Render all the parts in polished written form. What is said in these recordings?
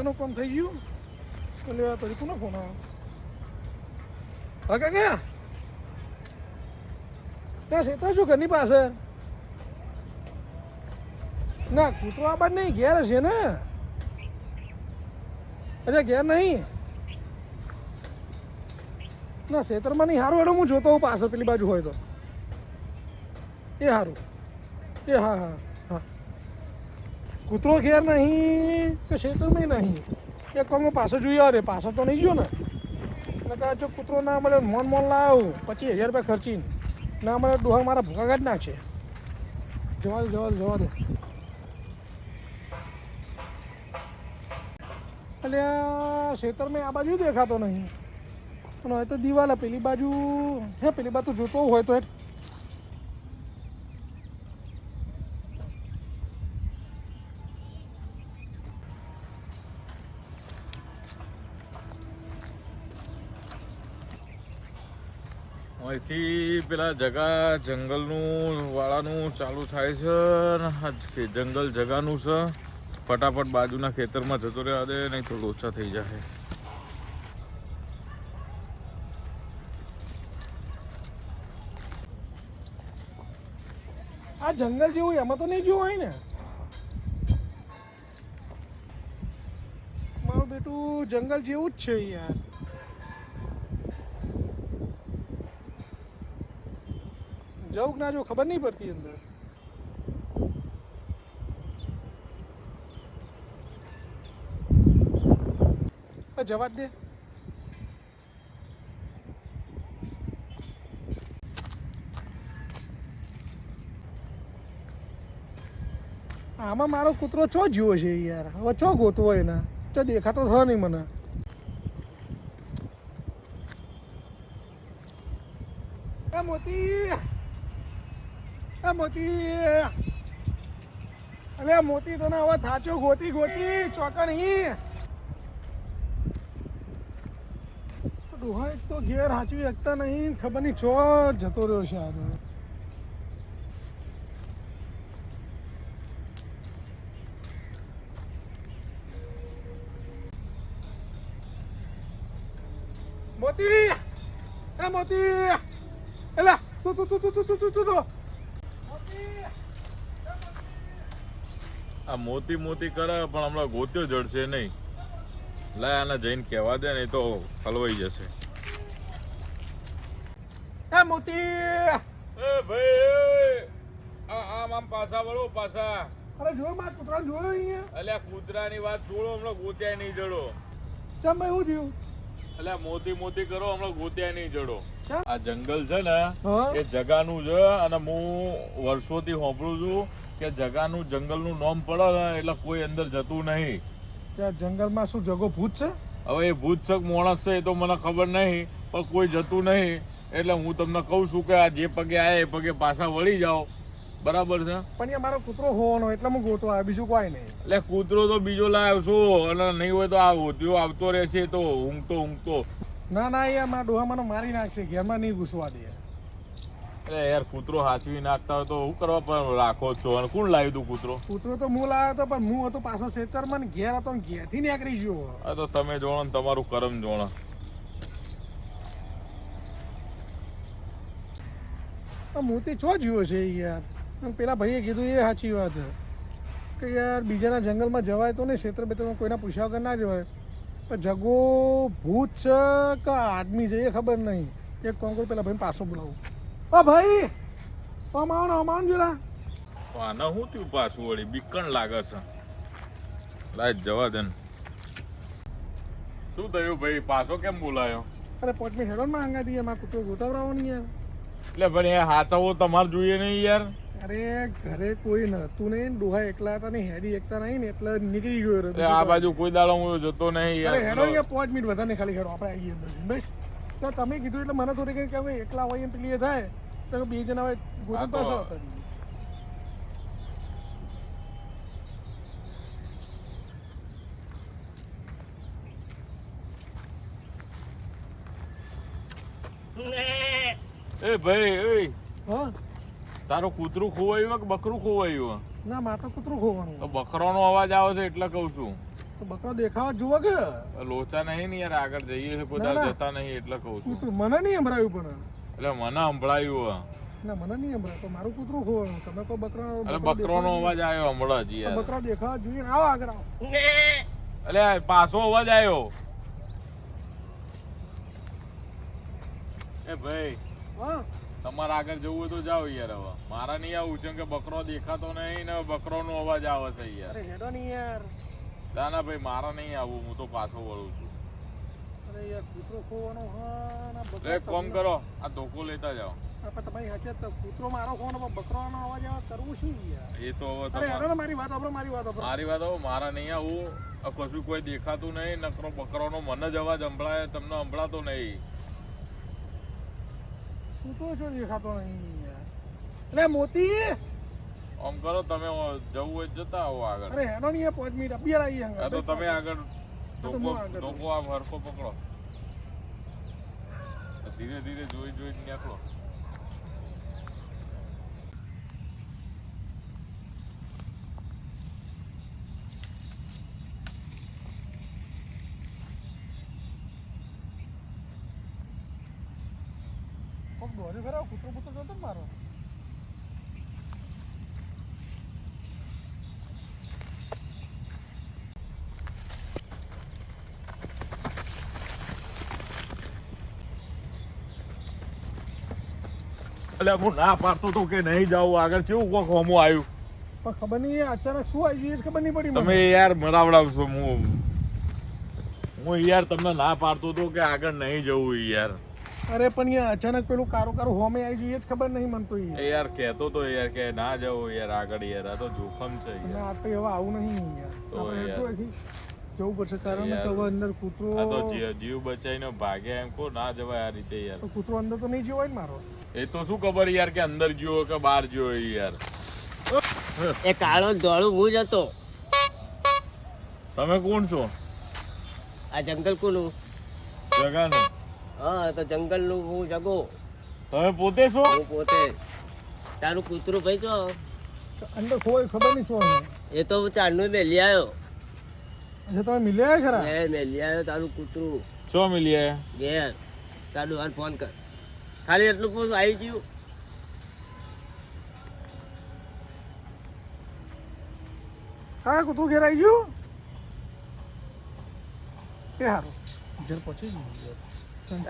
ખેતરનું કામ થઈ ગયું એટલે તો કોનો ફોન આવ્યો? હા કાકા ત્યાં ખેતર શું ઘરની પાસે? ના કૂતરો આ બાદ નહીં, ઘેર હશે ને? અચ્છા ઘેર નહીં ના, ખેતરમાં નહીં. સારું હેડો હું જોતો હોઉં પાછળ પેલી બાજુ હોય તો. એ સારું એ હા હા હા. કૂતરો ઘેર નહીં કે ખેતરમાં નહીં? એક કામ પાછળ જોઈ આવે, પાછળ તો નહીં ગયો ને? એટલે જો કૂતરો ના મળે મોન મોન લાવું 25,000 રૂપિયા ખર્ચીને ના મળે ડોહા મારા ભૂકા કાઢી નાખશે. જવા દે જવા દે જવા દે. એટલે ખેતરમાં આ બાજુ દેખાતો નહીં અને હોય તો દિવાલ પેલી બાજુ હે, પેલી બાજુ જોતો હોય તો અહીંથી પેલા જગા જંગલનું વાળાનું ચાલુ થાય છે, જંગલ જગાનું છે. ફટાફટ બાજુના ખેતરમાં જતો રહેવા દે, નહીં થોડું ઓછા થઈ જાય. આ જંગલ જેવું એમાં તો નહીં જોવું હોય ને? મારું બેટું જંગલ જેવું જ છે યાર. જવું ના જો ખબર નહીં પડતી અંદર. જવા દે. આમાં મારો કૂતરો ચો જીવો છે યાર. હવે ચો ગોતવો એના, ચો દેખાતો થયો નહીં મને. એ મોતી, એ મોતી, અરે મોતી તને હવે થાચો ગોતી ગોતી ચોકા નહીં. ડોહા એક તો ઘેર હાચવી શકતા નહીં, ખબર નહીં ચો જતો રહ્યો છે આજે. મોતી, એ મોતી, એલા તું તું તું તું તું તું તું તું. આ મોતી મોતી કરે પણ હમણાં ગોત્યો જડશે નહીં. લાય આને જઈને કહેવા દે, નહીં તો હલવાઈ જશે. એ મોતી, એ ભાઈ આમ પાછા વળો પાછા. અરે જોયો મારા કૂતરાને જોયો અહીંયા? અલ્યા કૂતરાની વાત છોડો, હમણાં ગોત્યા નહીં જડો. ચમ ભાઈ એવું થયું? અલ્યા મોતી મોતી કરો, હમણાં ગોત્યા નહીં જડો. ચમ? આ જંગલ છે ને એ જગાનું છે, અને હું વર્ષોથી સાંભળું છું કે જગાનું જંગલનું નામ પડે ને એટલે કોઈ અંદર જતું નહીં. ત્યાં જંગલમાં શું જગો ભૂત છે? હવે એ ભૂત છે માણસ છે એ તો મને ખબર નહીં, પણ કોઈ જતું નહીં. એટલે હું તમને કહું છું કે આ જે પગે આયા એ પગે પાછા વળી જાઓ. બરાબર છે? પણ એ મારો કૂતરો હોવાનો એટલે હું ગોતો આવ્યો, બીજું કોઈ નહીં. એટલે કૂતરો તો બીજો લાવ્યો છું, અને નહીં હોય તો આ હોતીઓ આવતો રહેશે તો ઊંઘતો. ના ના યાર, મારા ડોહા મને મારી નાખશે, ઘેરમાં નહીં ઘૂસવા દે. એટલે યાર કૂતરો હાચવી નાખતા હોય તો શું કરવા પણ રાખો છો? અને કોણ લાવ્યું તું કૂતરો? કૂતરો તો હું લાવ્યો હતો, પણ હું હતો પાછા ખેતરમાં ને ઘેર હતો ને ઘેરથી નીકળી ગયો. આ તો તમે જોણો ને તમારું કરમ જોણો. મોતી ચો જીવો છે યાર. પેલા ભાઈએ કીધું એ સાચી વાત કે યાર બીજાના જંગલમાં જવાય તો નહીં, ક્ષેત્ર બેત્રમાં કોઈના પૂછ્યા વગર ના જવાય. તો જગો ભૂત છે કે આદમી છે એ ખબર નહીં. એક કોણ કોઈ પેલા ભાઈ પાછો બોલાવું. ઓ ભાઈ અમાન જરા. આને શું થયું પાછું વળી? બીકણ લાગે છે. લાય જવા દે. શું થયું ભાઈ? પાછો કેમ બોલાયો? અરે 5 મિનિટ હેડો માં આંગા દઈએ, મારા કૂતરો ગોતાવરાવો નહીં યાર. એટલે પણ એ હાથવો તમારે જોઈએ નહીં યાર. અરે ઘરે કોઈ નતું નહીં, ડોહા એકલા હતા ને હેડી એકતા નહીં ને એટલે નીકળી ગયો. આ બાજુ કોઈ દાડો હું જતો નહીં યાર. હેડો યાર 5 મિનિટ વધારે ખાલી હેડો, આપણે આવી ગયા બસ. તો તમે કીધું એટલે મને થોડી કંઈ કે હવે એકલા હોય પેલી એ થાય તો 2 જણા હોય ગોતમ પાછો હતા. એ ભાઈ, હા તારું કૂતરું ખોવાયું કે બકરું ખોવાયું? ના મારે તો કૂતરું ખોવાનું. તો બકરાનો અવાજ આવે છે એટલે કહું છું. તો બકરો દેખાવા જુઓ કે લોચા નહીં ને યાર, આગળ જઈએ છે કોઈ દાડો જતા નહીં એટલે કહું છું. કૂતરું મને નહીં સંભળાયું પણ એટલે મને સંભળાયું. ના મને નહીં સંભળાય તો મારું કૂતરું ખોવાનું તમે કોઈ બકરા એટલે બકરોનો અવાજ આવ્યો હમણાં જ યાર. બકરા દેખાવા જોઈએ ને આવો આગળ આવો એટલે પાછો અવાજ આવ્યો. એ ભાઈ હા તમારે આગળ જવું હોય તો જાઓ યાર. હવે મારા નહીં આવું છે કે બકરો દેખાતો નહીં ને બકરોનો અવાજ આવે છે યાર. અરે હેડો નહીં યાર ના ના ભાઈ મારા નહીં આવું, હું તો પાછો વળું છું. અરે યાર કૂતરો ખોવાનો હા ના એટલે એક કામ કરો, આ ધોકો લેતા જાઓ. આપણે તમારી સાચે તો કૂતરો મારો ખોવાનો પણ બકરાનો અવાજ આવે કરવું શું યાર એ તો હવે અરે હેડો ને મારી વાત આપણો મારી વાત આવો, મારા નહીં આવું. આ કશું કોઈ દેખાતું નહીં, નકરો બકરોનો મને જ અવાજ સંભળાય, તમને સંભળાતો નહીં. કૂતરો જો દેખાતો નહીં યાર એટલે મોતી આમ કરો તમે જવું હોય તો જતા આવો આગળ. અરે હેડો નહીં 5 મિનિટ અબિયાર આવી હા તો તમે આગળ તો હું આગળ ધોકો આ હરકો પકડો, ધીરે ધીરે જોઈ જોઈને નીકળો. કોક દોરી ખરા કૂતરો કૂતરો જતો ને મારો એટલે હું ના પાડતો તો કે નહીં જાવું આગળ, કેવું કોક હોમું આવ્યું. પણ ખબર નહીં અચાનક શું આવી ગયું ખબર નહીં પડી તમે યાર મરાવડાવશો. હું યાર તમને ના પાડતો તો કે આગળ નહીં જવું યાર. અરે પણ યાર અચાનક પેલું કારું કારું હોમે આવી ગયું એ જ ખબર નહીં મન તો યાર કહેતો તો યાર કે ના જવું યાર આગળ યાર, આ તો જોખમ છે અને યાર. આ તો હવે આવું નહીં યાર તો આપણે યાર. તો અહીંથી જવું પડશે કારણ કે હવે અંદર કૂતરો આ તો જીવ બચાવીને ભાગ્યા એમ કો ના જવાય આ રીતે યાર. તો કૂતરો અંદર તો નહીં જીવાય ને મારો એ તો શું ખબર યાર કે અંદર ગયો કે બહાર ગયો યાર. એ કાળો ધોળું હું જ હતો. તમે કોણ છો? આ જંગલ કોનું? જગાનું. હા તો જંગલનું હું જગો. તમે પોતે છો? હું પોતે. તારું કૂતરું ભાઈ તો અંદર ખોવાય ખબર નહીં શું એ તો હું ચાંદનું મેલી આવ્યો. અચ્છા તમે મિલ્યા ખરા મેલી આવ્યો તારું કૂતરું શું મિલીએ? ઘેર. તારું હાલ ફોન કર ખાલી એટલું પૂછ આવી ગયું. હા કૂતરું ઘેર આવી ગયું એ સારું ઘેર પહોંચી ગયું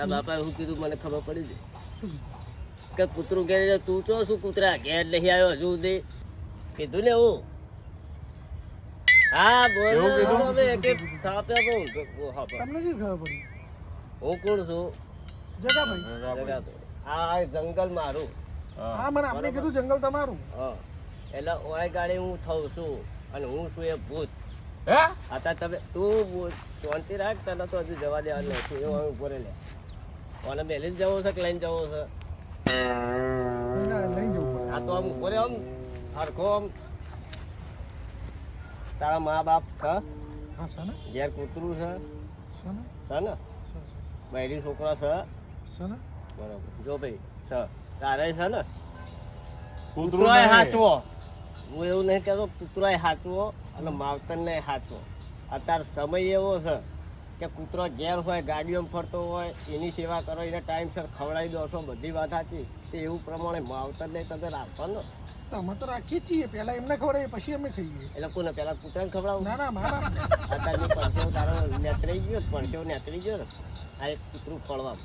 આ બાપા શું કીધું મને ખબર પડી ગઈ શું કે કૂતરું ઘેર તું ચો શું કૂતરા ઘેર લઈ આવ્યો હજુ સુધી કીધું ને હું. હા બોલ એવું કીધું? હવે કે થાપે બહુ હા તમને શું ખબર પડી હું કોણ છું? જગાભાઈ આ જંગલ મારું. હા મને આપણે કીધું જંગલ તમારું હા એટલે ઓય ગાડી હું થઉં છું અને હું છું એ ભૂત. હે? અત્યારે તમે તું શાંતિ રાખ, તને તો હજુ જવા દેવા નથી એવું હવે ઉપર લે. અને બેલી જ જવો છે કે લઈને જવો છે? લઈ જવું પડે આ તો આમ ઉપર આમ હરખો આમ તારા મા બાપ છે હા સને ઘેર કૂતરું છે સને છે ને બૈરી છોકરા છે સને બરાબર જો ભાઈ છે તારે છે ને કૂતરું કૂતરોય નહીં. હાચવો. હું એવું નહીં કહેતો કૂતરોય હાચવો અને માવતરને હાચવો. અત્યારે સમય એવો છે કે કૂતરો ઘેર હોય ગાડીઓમાં ફરતો હોય એની સેવા કરો, એને ટાઈમસર ખવડાવી દો છો, બધી વાત સાચી. તો એવું પ્રમાણે માવતરને તમે રાખવાનો. તો અમે તો રાખીએ જ છીએ પહેલા એમને ખવડાવીએ પછી અમે ખાઈએ એટલે કોને પહેલાં કૂતરાને ખવડાવું? ના ના મારા અત્યારે પરસેવો તારો નેતરી ગયો, પરસેવો નેતરી ગયો ને આ એક કૂતરું ખવડાવ.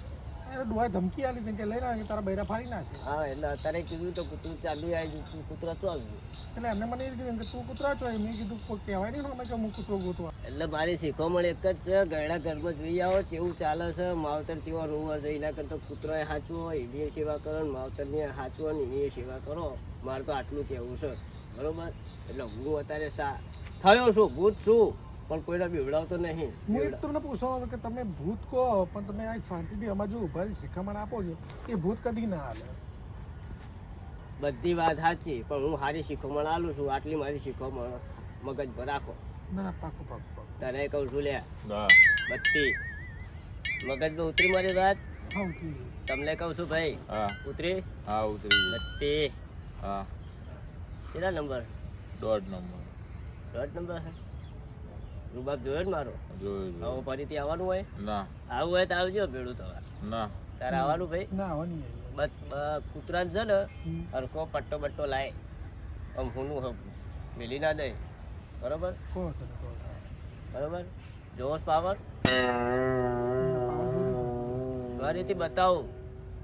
અરે ડોહાએ ધમકી આલી હતી કે લઈ આવે તારા બૈરા ફાડી નાખે હા એટલે અત્યારે કીધું તો કૂતરું ચાલુ આવી ગયું, તું કૂતરા ચો આવ્યું. એટલે એમને મને એ કીધું કે તું કૂતરા છો મેં કીધું કોઈ કહેવાય નહીં અમે કે હું કૂતરો ગોતવા એટલે મારી શીખવણ એક જ છે, ગયડા ઘરમાં જોઈ આવો કેવું ચાલે છે, માવતર કેવા રોવા છે, એના કરતાં કૂતરોએ સાચવો હોય એની સેવા કરો ને માવતરની સાચવો ને એની સેવા કરો. મારે તો આટલું કહેવું છે બરોબર. એટલે હું અત્યારે થયો છું, ભૂત છું, પણ કોઈને બીવડાવતો નહીં. હું એક તમને પૂછવા કે તમે ભૂત કહો પણ તમે આ શાંતિથી અમારે જો ઉભા શિખામણ આપો છો એ ભૂત કદી ના હાલે બધી વાત સાચી, પણ હું સારી શીખવણ આલું છું. આટલી મારી શીખવણ મગજ પર રાખો. ના ના પાકું પાકું પાકું તને કહું છું લે હા. બધી મગજમાં ઉતરી મારી વાત. હા ઉતરી ગયું. તમને કહું છું ભાઈ હા ઉતરી હા ઉતરી ગયું. બધી હા કેટલા નંબર? 1.5 નંબર. 1.5 નંબર છે. રૂબાબ જોયો ને મારો જોયું હવે ફરીથી આવવાનું હોય ના આવું હોય તો આવજો ભેળું થવા ના તારે આવવાનું ભાઈ ના આવવાની બસ કૂતરાને છે ને હરખો પટ્ટો બટ્ટો લાય આમ હુનું મિલી ના દે બરોબર કહો તને કહો બરોબર જોશ પાવર ફરીથી બતાવું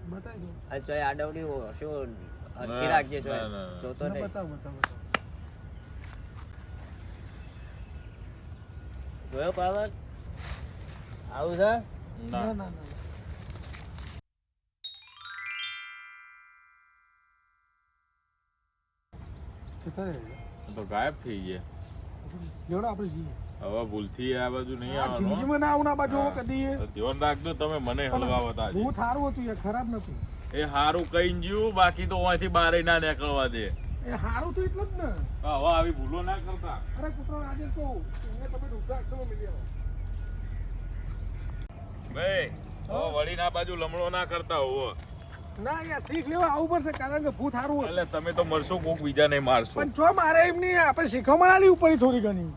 બતાવી દો આ ચોય આડવડી શું હરખી રાખજે ચોય ના, ના. જોતો ના, નહીં બતાવો બતાવો જોયો પાવર આવું છે ના ના ના ના જતા રહે. તો ગાયબ થઈ ગયા લેવડો આપણે જઈએ હવે ભૂલથી આ બાજુ નહીં આ આવવાનું જિંદગીમાં ના આવું ના બાજુ હા. કદી તો ધ્યાન રાખજો તમે મને હલવાવતા બહુ સારું હતું યાર ખરાબ નથી એ હારું કઈ જ્યું બાકી તો અહીંથી બારે ના નીકળવા દે એ સારું તો એટલે જ ને હવે આવી ભૂલો ના કરતા અરે કૂતરો આજે કહું એને તમે રુદ્રાક્ષમાં મિલી આવો ભાઈ હવે વળી ના બાજુ લમણો ના કરતા હોવો ના યાર શીખ લેવા આવું પડશે કારણ કે ભૂત સારું હોય એટલે તમે તો મરશો કોક બીજા નહીં મારશો પણ જો મારે એમની આપણે શીખવણ આલી ઉપર થોડી ઘણી